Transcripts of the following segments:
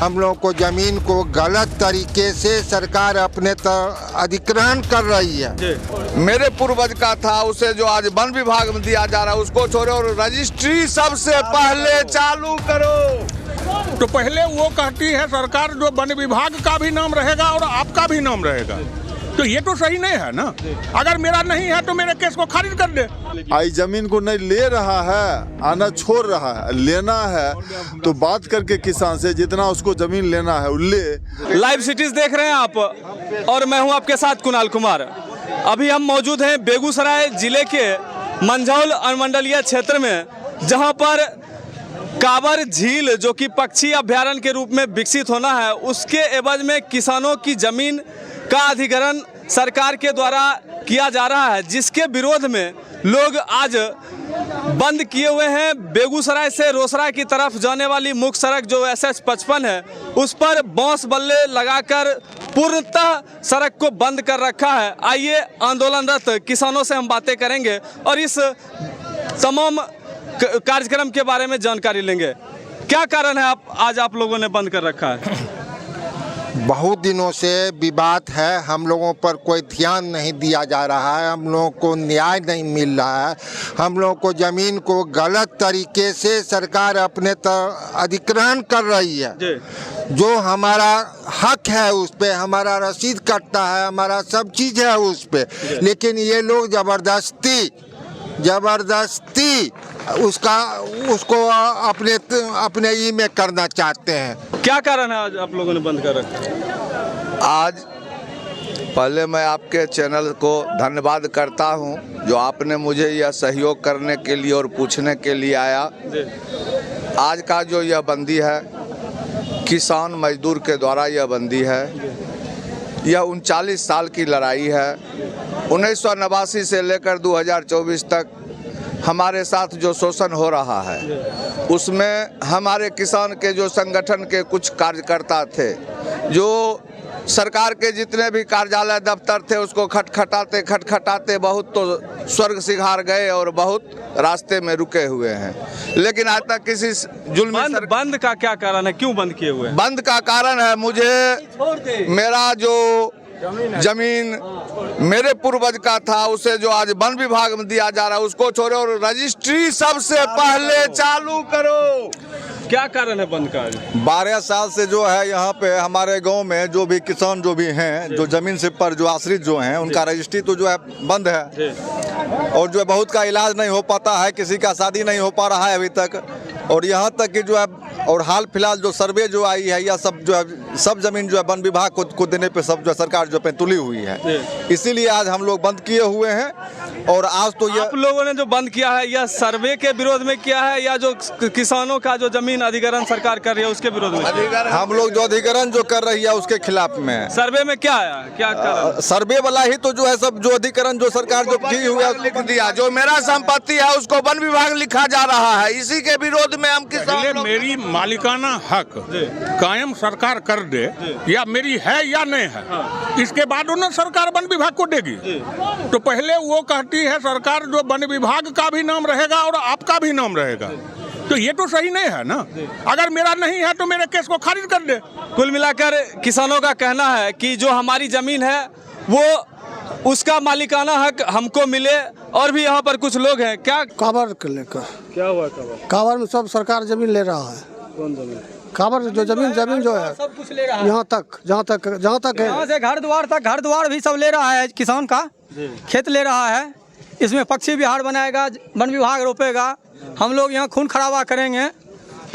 हम लोगों को जमीन को गलत तरीके से सरकार अपने अधिग्रहण कर रही है। मेरे पूर्वज का था, उसे जो आज वन विभाग में दिया जा रहा है उसको छोड़ो और रजिस्ट्री सबसे पहले चालू करो। तो पहले वो कहती है सरकार जो वन विभाग का भी नाम रहेगा और आपका भी नाम रहेगा, तो ये तो सही नहीं है ना। अगर मेरा नहीं है तो मेरे केस को खारिज कर दे। आई जमीन को नहीं ले रहा है, आना छोड़ रहा है, लेना है तो बात करके किसान से जितना उसको जमीन लेना है ले। लाइव सिटीज देख रहे हैं आप और मैं हूं आपके साथ कुणाल कुमार। अभी हम मौजूद हैं बेगूसराय जिले के मंझौल अनुमंडलीय क्षेत्र में, जहां पर कांवर झील जो कि पक्षी अभ्यारण्य के रूप में विकसित होना है, उसके एवज में किसानों की जमीन का अधिग्रहण सरकार के द्वारा किया जा रहा है, जिसके विरोध में लोग आज बंद किए हुए हैं। बेगूसराय से रोसड़ा की तरफ जाने वाली मुख्य सड़क जो SS 55 है, उस पर बांस बल्ले लगाकर पूर्णतः सड़क को बंद कर रखा है। आइए आंदोलनरत किसानों से हम बातें करेंगे और इस तमाम कार्यक्रम के बारे में जानकारी लेंगे। क्या कारण है आज आप लोगों ने बंद कर रखा है? बहुत दिनों से विवाद है, हम लोगों पर कोई ध्यान नहीं दिया जा रहा है, हम लोगों को न्याय नहीं मिल रहा है। हम लोगों को ज़मीन को गलत तरीके से सरकार अपने अधिग्रहण कर रही है। जो हमारा हक है उस पे हमारा रसीद कटता है, हमारा सब चीज़ है उस पे, लेकिन ये लोग ज़बरदस्ती उसको अपने ई में करना चाहते हैं। क्या कारण है आज आप लोगों ने बंद कर रखा? आज पहले मैं आपके चैनल को धन्यवाद करता हूं, जो आपने मुझे यह सहयोग करने के लिए और पूछने के लिए आया। आज का जो यह बंदी है, किसान मजदूर के द्वारा यह बंदी है। यह 39 साल की लड़ाई है। 1989 से लेकर 2024 तक हमारे साथ जो शोषण हो रहा है, उसमें हमारे किसान के जो संगठन के कुछ कार्यकर्ता थे, जो सरकार के जितने भी कार्यालय दफ्तर थे उसको खटखटाते बहुत तो स्वर्ग सिधार गए और बहुत रास्ते में रुके हुए हैं। लेकिन आज तक किसी जुल्म बंद का क्या कारण है? क्यों बंद किए हुए हैं? बंद का कारण है, मुझे मेरा जो जमीन मेरे पूर्वज का था, उसे जो आज वन विभाग में दिया जा रहा है उसको छोड़ो और रजिस्ट्री सबसे पहले चालू करो। क्या कारण है बंद का? 12 साल से जो है यहाँ पे हमारे गांव में जो भी किसान जो भी हैं, जो जमीन से पर जो आश्रित जो हैं, उनका रजिस्ट्री तो जो है बंद है और जो है बहुत का इलाज नहीं हो पाता है, किसी का शादी नहीं हो पा रहा है अभी तक। और यहाँ तक कि जो है और हाल फिलहाल जो सर्वे जो आई है, यह सब जो है सब जमीन जो है वन विभाग को देने पे सब जो है सरकार जो पे तुली हुई है। इसीलिए आज हम लोग बंद किए हुए हैं। और आज तो यह आप लोगों ने जो बंद किया है, यह सर्वे के विरोध में किया है या जो किसानों का जो जमीन अधिग्रहण सरकार कर रही है उसके विरोध में? हम लोग जो अधिग्रहण जो कर रही है उसके खिलाफ में। सर्वे में क्या है, क्या कारण? सर्वे वाला ही तो जो है सब जो अधिग्रहण जो सरकार जो की हुई है लिख दिया, जो मेरा संपत्ति है उसको वन विभाग लिखा जा रहा है। इसी के विरोध में हम किसान मेरी मालिकाना हक कायम सरकार कर दे, या मेरी है या नहीं है, इसके बाद उन्हें सरकार वन विभाग को देगी। तो पहले वो कहती है सरकार जो वन विभाग का भी नाम रहेगा और आपका भी नाम रहेगा, तो ये तो सही नहीं है ना। अगर मेरा नहीं है तो मेरे केस को खारिज कर दे। कुल मिलाकर किसानों का कहना है कि जो हमारी जमीन है वो उसका मालिकाना हक हमको मिले। और भी यहाँ पर कुछ लोग हैं। क्या कांवर को लेकर क्या हुआ? कांवर में सब सरकार जमीन ले रहा है। कौन जमीन? कांवर जो जमीन जो है सब कुछ ले रहा है। यहाँ तक जहाँ तक है, यहाँ से घर द्वार तक, घर द्वार भी सब ले रहा है। किसान का खेत ले रहा है। इसमें पक्षी विहार बनाएगा, वन विभाग रोपेगा। हम लोग यहाँ खून खराबा करेंगे,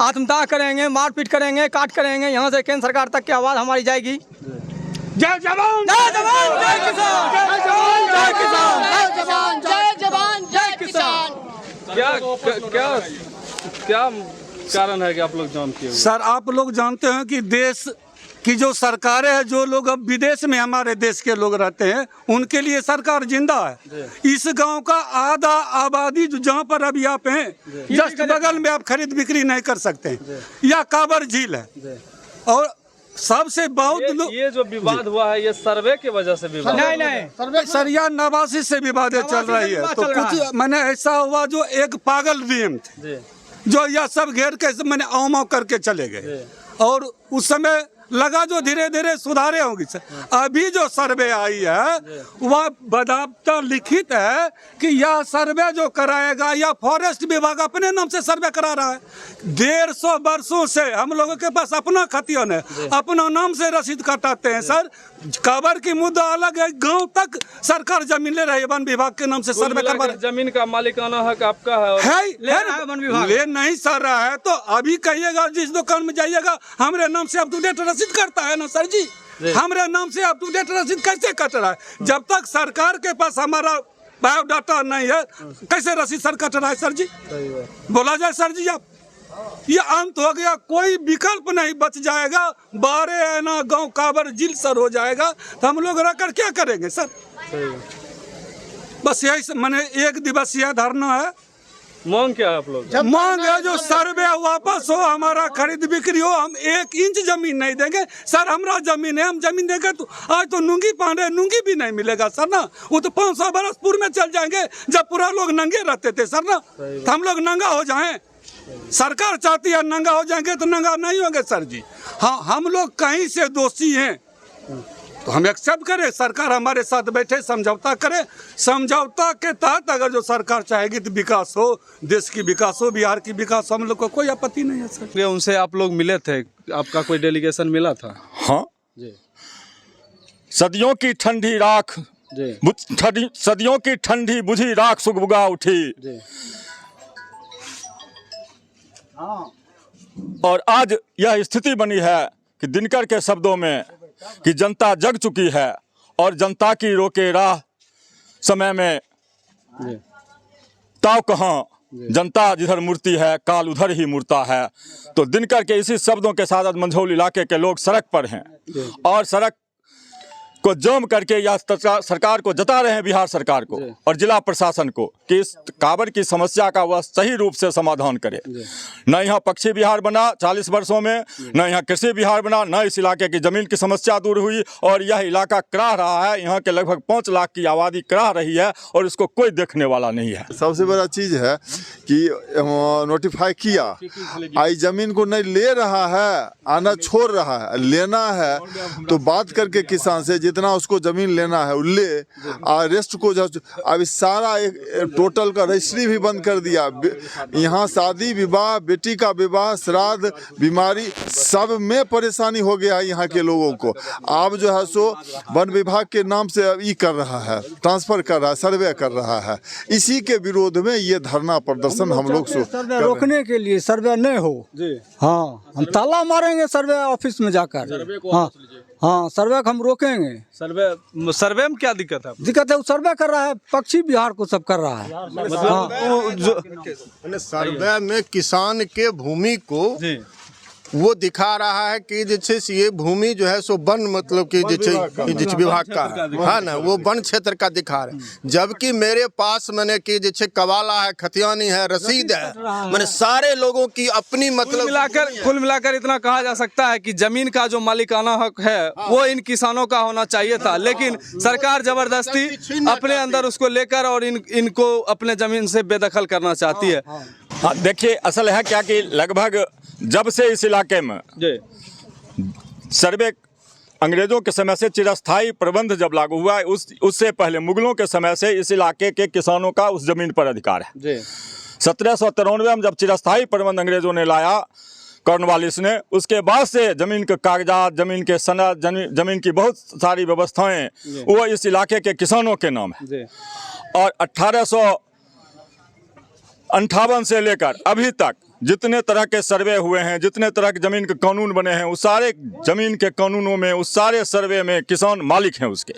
आत्मदाह करेंगे, मारपीट करेंगे, काट करेंगे। यहाँ से केंद्र सरकार तक की आवाज़ हमारी जाएगी। जय जवान, जय जवान, जय किसान, जय जवान, जय किसान, जय जवान, जय जवान, जय किसान। क्या कारण है कि आप लोग जान किए? सर, आप लोग जानते हैं कि देश की जो सरकारें हैं, जो लोग अब विदेश में हमारे देश के लोग रहते हैं, उनके लिए सरकार जिंदा है। इस गांव का आधा आबादी जो जहां पर अभी आप हैं, जस्ट बगल में आप खरीद बिक्री नहीं कर सकते हैं। यह कांवर झील है। और सबसे बहुत लोग ये जो विवाद हुआ है, ये सर्वे की वजह से विवाद? नहीं, सर, यह 89 से विवाद चल रही है। तो कुछ मैंने ऐसा हुआ जो एक पागल डीएम थे, जो यह सब घेर के मैंने औ करके चले गए। और उस समय लगा जो धीरे धीरे सुधारे होंगी सर। अभी जो सर्वे आई है वह बदाबता लिखित है कि यह सर्वे जो कराएगा या फॉरेस्ट विभाग अपने नाम से सर्वे करा रहा है। 150 वर्षों से हम लोगों के पास अपना खतियान है, अपना नाम से रसीद कटाते हैं सर। काबर की मुद्दा अलग है, गांव तक सरकार जमीन ले रही है, वन विभाग के नाम से सर्वे करवा रही है। जमीन का मालिकाना हक आपका है वन विभाग ले नहीं सर रहा है। तो अभी कहिएगा जिस दुकान में जाइएगा हमारे नाम से अप टू डेट रसीद करता है ना सर जी, हमारे नाम से अप टू डेट रसीद कैसे कट रहा है? जब तक सरकार के पास हमारा बायोडाटा नहीं है कैसे रसीद सर कट रहा है सर जी? बोला जाए सर जी, आप ये अंत हो गया, कोई विकल्प नहीं बच जाएगा। 12 आना गांव काबर जिल सर हो जाएगा तो हम लोग रहकर क्या करेंगे सर? बस यही मैंने एक दिवसीय धरना है। मांग क्या है आप लोग? मांग है जो सर्वे वापस हो, हमारा खरीद बिक्री हो। हम 1 इंच जमीन नहीं देंगे सर, हमारा जमीन है, हम जमीन देंगे तो आज तो नूंगी पांडे नूंगी भी नहीं मिलेगा सर ना। वो तो 500 बरस पूर्व में चल जाएंगे जब पूरा लोग नंगे रहते थे सर ना। तो हम लोग नंगा हो जाएं, सरकार चाहती है नंगा हो जाएंगे तो नंगा नहीं होंगे सर जी। हाँ, हम लोग कहीं से दोषी हैं तो हम एक्सेप्ट करें, सरकार हमारे साथ बैठे समझौता करे। समझौता के तहत अगर जो सरकार चाहेगी तो विकास हो, देश की विकास हो, बिहार की विकास हो, हम लोग को कोई आपत्ति नहीं है सर। उनसे आप लोग मिले थे, आपका कोई डेलीगेशन मिला था? हाँ जी। सदियों की ठंडी राख जी, सदियों की ठंडी बुझी राख सुगबुगा उठी जी। और आज यह स्थिति बनी है कि दिनकर के शब्दों में कि जनता जग चुकी है और जनता की रोके राह समय में ताव कहाँ, जनता जिधर मूर्ति है काल उधर ही मूर्ता है। तो दिनकर के इसी शब्दों के साथ मंझौल इलाके के लोग सड़क पर हैं और सड़क को जाम करके या सरकार को जता रहे हैं, बिहार सरकार को और जिला प्रशासन को, कि इस काबर की समस्या का वह सही रूप से समाधान करे। न यहाँ पक्षी विहार बना 40 वर्षों में, न यहाँ कृषि विहार बना, न इस इलाके की जमीन की समस्या दूर हुई और यह इलाका कराह रहा है। यहाँ के लगभग 5 लाख की आबादी कराह रही है और इसको कोई देखने वाला नहीं है। सबसे बड़ा चीज़ है कि नोटिफाई किया, आई जमीन को नहीं ले रहा है, आना छोड़ रहा है, लेना है तो बात करके किसान से जितना उसको जमीन लेना है ले, और रेस्ट को अब सारा एक टोटल का रजिस्ट्री भी बंद कर दिया। यहाँ शादी विवाह, बेटी का विवाह, श्राद्ध, बीमारी सब में परेशानी हो गया है यहाँ के लोगों को। अब जो है सो वन विभाग के नाम से ये कर रहा है, ट्रांसफर कर रहा है, सर्वे कर रहा है। इसी के विरोध में ये धरना प्रदर्शन हम लोग सर्वे रोकने के लिए सर्वे नहीं हो जी। हाँ, हम ताला मारेंगे सर्वे ऑफिस में जाकर। हाँ हाँ, सर्वे को हम रोकेंगे। सर्वे में क्या दिक्कत है? दिक्कत है वो सर्वे कर रहा है, पक्षी बिहार को सब कर रहा है। मतलब सर्वे में किसान के भूमि को वो दिखा रहा है कि जैसे ये भूमि जो है सो वन मतलब कि जैसे विभाग का है ना, वो वन क्षेत्र का दिखा रहे, जबकि मेरे पास मैंने कि जैसे कवाला है, खतियानी है, रसीद है, मैंने सारे लोगों की अपनी मतलब कुल मिलाकर इतना कहा जा सकता है कि जमीन का जो मालिकाना हक है वो इन किसानों का होना चाहिए था, लेकिन सरकार जबरदस्ती अपने अंदर उसको लेकर और इनको अपने जमीन से बेदखल करना चाहती है। हाँ, देखिए असल है क्या कि लगभग जब से इस इलाके में सर्वे अंग्रेजों के समय से चिरस्थायी प्रबंध जब लागू हुआ है, उससे पहले मुगलों के समय से इस इलाके के किसानों का उस जमीन पर अधिकार है। 1793 में जब चिरस्थायी प्रबंध अंग्रेजों ने लाया कॉर्नवालिस ने, उसके बाद से जमीन के कागजात, जमीन के सनद, जमीन की बहुत सारी व्यवस्थाएं वो इस इलाके के किसानों के नाम है। और 1858 से लेकर अभी तक जितने तरह के सर्वे हुए हैं, जितने तरह के जमीन के कानून बने हैं, उस सारे जमीन के कानूनों में, उस सारे सर्वे में किसान मालिक हैं उसके।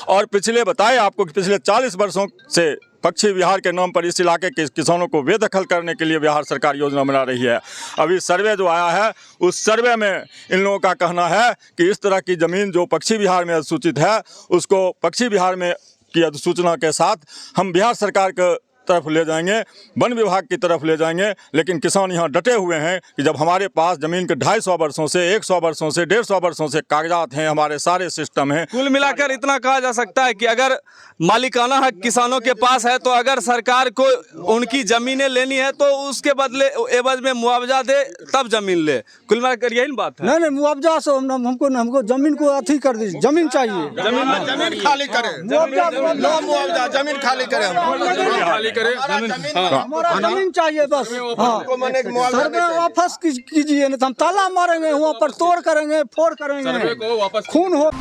और पिछले बताए आपको कि पिछले 40 वर्षों से पक्षी विहार के नाम पर इस इलाके के किसानों को बेदखल करने के लिए बिहार सरकार योजना बना रही है। अभी सर्वे जो आया है उस सर्वे में इन लोगों का कहना है कि इस तरह की ज़मीन जो पक्षी विहार में अधिसूचित है उसको पक्षी विहार में की अधिसूचना के साथ हम बिहार सरकार के तरफ ले जाएंगे, वन विभाग की तरफ ले जाएंगे, लेकिन किसान यहाँ डटे हुए हैं कि जब हमारे पास जमीन के 250 वर्षों से, 100 वर्षों से, 150 वर्षों से कागजात हैं, हमारे सारे सिस्टम हैं। कुल मिलाकर इतना कहा जा सकता है कि अगर मालिकाना हक किसानों के पास है तो अगर सरकार को उनकी जमीनें लेनी है तो उसके बदले एवज में मुआवजा दे तब जमीन ले। कुल मिलाकर यही बात है। नहीं मुआवजा से हमको जमीन को अथी कर दीजिए, जमीन चाहिए, जमीन खाली करें, मुआवजा जमीन खाली करें, हमारा जमीन चाहिए बस। सरकार वापस कीजिए, नहीं तो हम ताला मारेंगे, वहाँ पर तोड़ करेंगे, फोड़ करेंगे, खून हो।